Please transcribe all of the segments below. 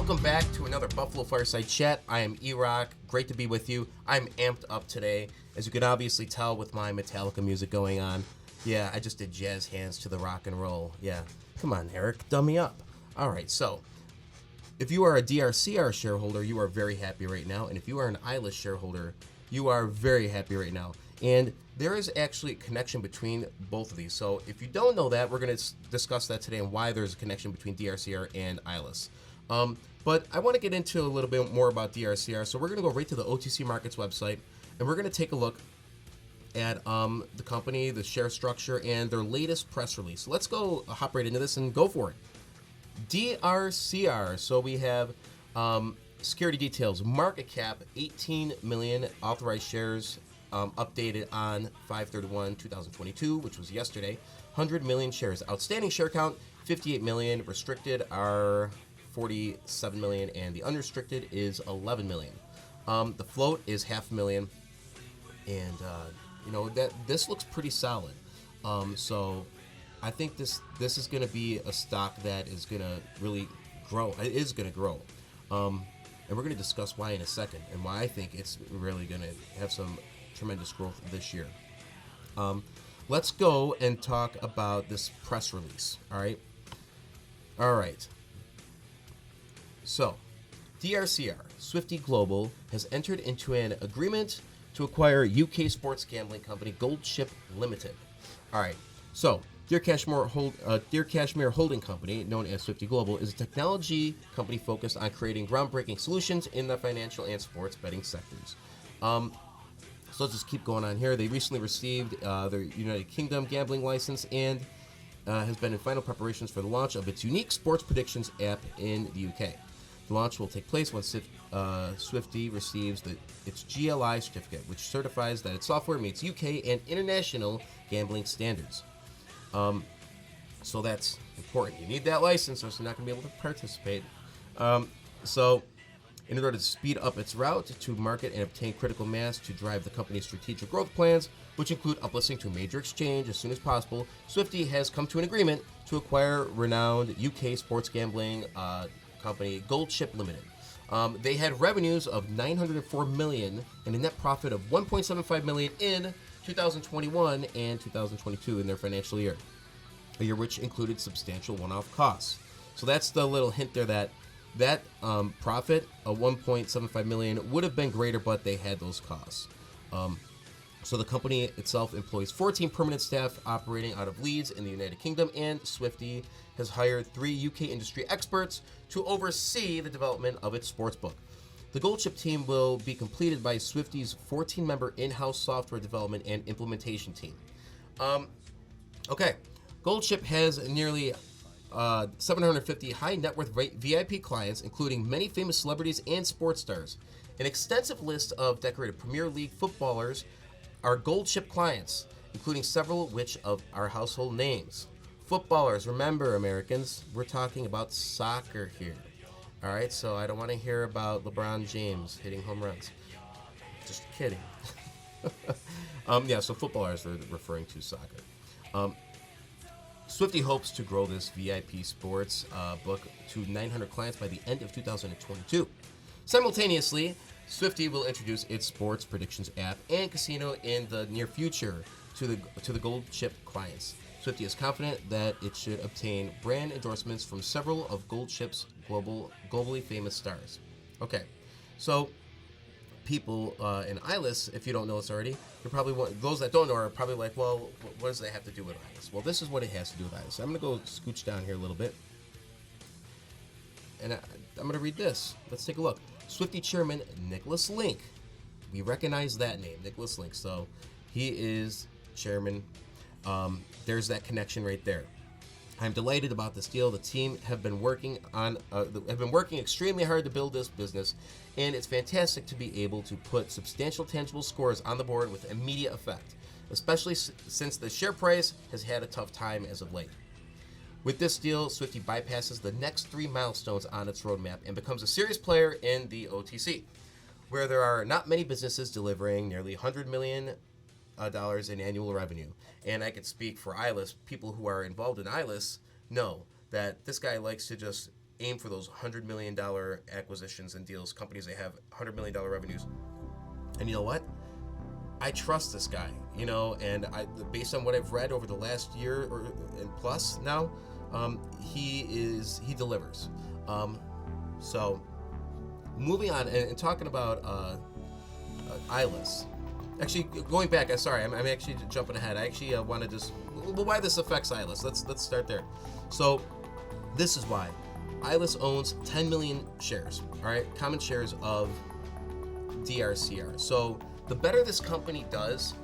Welcome back to another Buffalo Fireside Chat. I am E-Rock. Great to be with you. I'm amped up today, as you can obviously tell with my Metallica music going on. Yeah, I just did jazz hands to the rock and roll. Yeah, come on, Eric, dummy up. All right, so if you are a Drcr shareholder, you are very happy right now. And if you are an Ilus shareholder, you are very happy right now. And there is actually a connection between both of these. So if you don't know that, we're going to discuss that today and why there's a connection between Drcr and Ilus. But I want to get into a little bit more about Drcr. So we're going to go right to the OTC Markets website, and we're going to take a look at the company, the share structure, and their latest press release. So let's go hop right into this and go for it. Drcr. So we have security details. Market cap 18 million. Authorized shares updated on 5/31/2022, which was yesterday. 100 million shares. Outstanding share count 58 million. Restricted are 47 million, and the unrestricted is 11 million. The float is 500,000, and that this looks pretty solid. So I think this is going to be a stock that is going to really grow. It is going to grow, and we're going to discuss why in a second, and why I think it's really going to have some tremendous growth this year. Let's go and talk about this press release. All right. So, Drcr, Swifty Global, has entered into an agreement to acquire UK sports gambling company Gold Ship Limited. All right, so Dear Cashmere Holding Company, known as Swifty Global, is a technology company focused on creating groundbreaking solutions in the financial and sports betting sectors. So let's just keep going on here. They recently received their United Kingdom gambling license and has been in final preparations for the launch of its unique sports predictions app in the UK. The launch will take place once Swifty receives its GLI certificate, which certifies that its software meets UK and international gambling standards. So that's important. You need that license, or you're not going to be able to participate. So in order to speed up its route to market and obtain critical mass to drive the company's strategic growth plans, which include uplisting to a major exchange as soon as possible, Swifty has come to an agreement to acquire renowned UK sports gambling company Gold Ship Limited. They had revenues of 904 million and a net profit of 1.75 million in 2021 and 2022 in their financial year, a year which included substantial one-off costs. So that's the little hint there that profit of 1.75 million would have been greater, but they had those costs. So the company itself employs 14 permanent staff operating out of Leeds in the United Kingdom, and Swifty has hired 3 UK industry experts to oversee the development of its sportsbook. The Gold Ship team will be completed by Swifty's 14-member in-house software development and implementation team. Okay, Gold Ship has nearly 750 high net worth VIP clients, including many famous celebrities and sports stars. An extensive list of decorated Premier League footballers are Gold Ship clients, including several which of our household names. Footballers, remember Americans, we're talking about soccer here. All right, so I don't want to hear about LeBron James hitting home runs. Just kidding. So footballers are referring to soccer. Swifty hopes to grow this VIP sports book to 900 clients by the end of 2022. Simultaneously, Swifty will introduce its sports predictions app and casino in the near future to the Gold Ship clients. Swifty is confident that it should obtain brand endorsements from several of Gold Ship's globally famous stars. Okay, so people in Ilus, if you don't know this already, you're probably those that don't know are probably like, well, what does that have to do with Ilus? Well, this is what it has to do with Ilus. I'm going to go scooch down here a little bit, and I'm going to read this. Let's take a look. Swifty chairman Nicholas Link. We recognize that name, Nicholas Link. So he is chairman. There's that connection right there. I'm delighted about this deal. The team have been working extremely hard to build this business, and it's fantastic to be able to put substantial tangible scores on the board with immediate effect, especially since the share price has had a tough time as of late. With this deal, Swifty bypasses the next 3 milestones on its roadmap and becomes a serious player in the OTC, where there are not many businesses delivering nearly $100 million in annual revenue. And I could speak for Ilus. People who are involved in Ilus know that this guy likes to just aim for those $100 million acquisitions and deals, companies that have $100 million revenues. And you know what? I trust this guy, you know, and based on what I've read over the last year and plus now, he delivers. So moving on and talking about Ilus. Actually, going back, I'm actually jumping ahead. I actually want to just, why this affects Ilus. Let's start there. So this is why. Ilus owns 10 million shares, all right, common shares of Drcr. So the better this company does,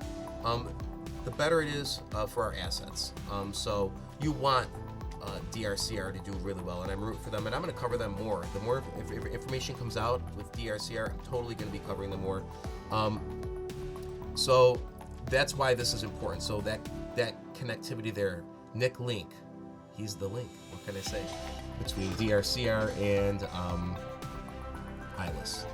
the better it is for our assets. So you want Drcr to do really well, and I'm rooting for them, and I'm going to cover them more. The more if information comes out with Drcr, I'm totally going to be covering them more. So that's why this is important. So that connectivity there, Nick Link, he's the link. What can I say? Between Drcr and Ilus.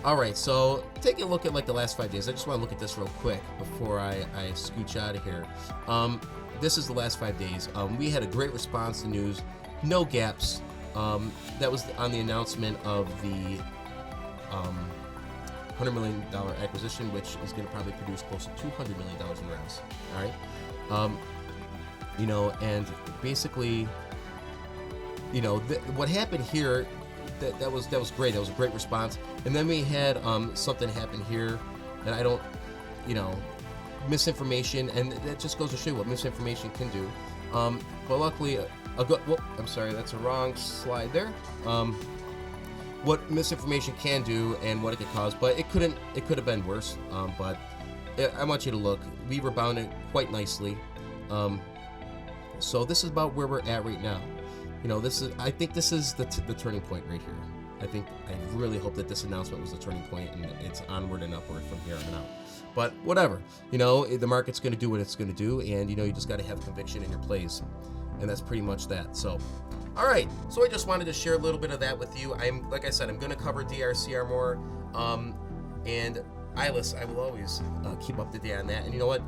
All right, so taking a look at like the last 5 days, I just want to look at this real quick before I scooch out of here. This is the last 5 days. We had a great response to news, no gaps. That was on the announcement of the $100 million acquisition, which is going to probably produce close to $200 million in revs. All right, you know, and basically, you know, what happened here, that was great. That was a great response. And then we had something happen here, and I don't, you know, misinformation, and that just goes to show what misinformation can do. But luckily, I'm sorry, that's a wrong slide there. What misinformation can do and what it could cause, but it could have been worse. But I want you to look. We rebounded quite nicely. So this is about where we're at right now. You know, I think this is the turning point right here. I really hope that this announcement was the turning point, and it's onward and upward from here on out. But whatever, you know, the market's going to do what it's going to do, and you know, you just got to have conviction in your plays, and that's pretty much that. So, all right. So I just wanted to share a little bit of that with you. Like I said, I'm going to cover Drcr more, and Ilus. I will always keep up to date on that. And you know what?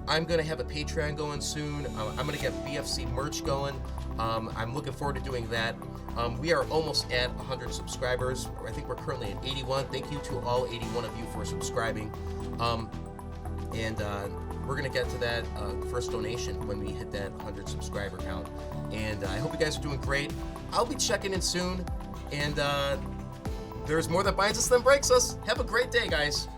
I'm going to have a Patreon going soon. I'm going to get BFC merch going. I'm looking forward to doing that. We are almost at 100 subscribers. I think we're currently at 81. Thank you to all 81 of you for subscribing. And we're going to get to that first donation when we hit that 100 subscriber count. And I hope you guys are doing great. I'll be checking in soon. And there's more that binds us than breaks us. Have a great day, guys.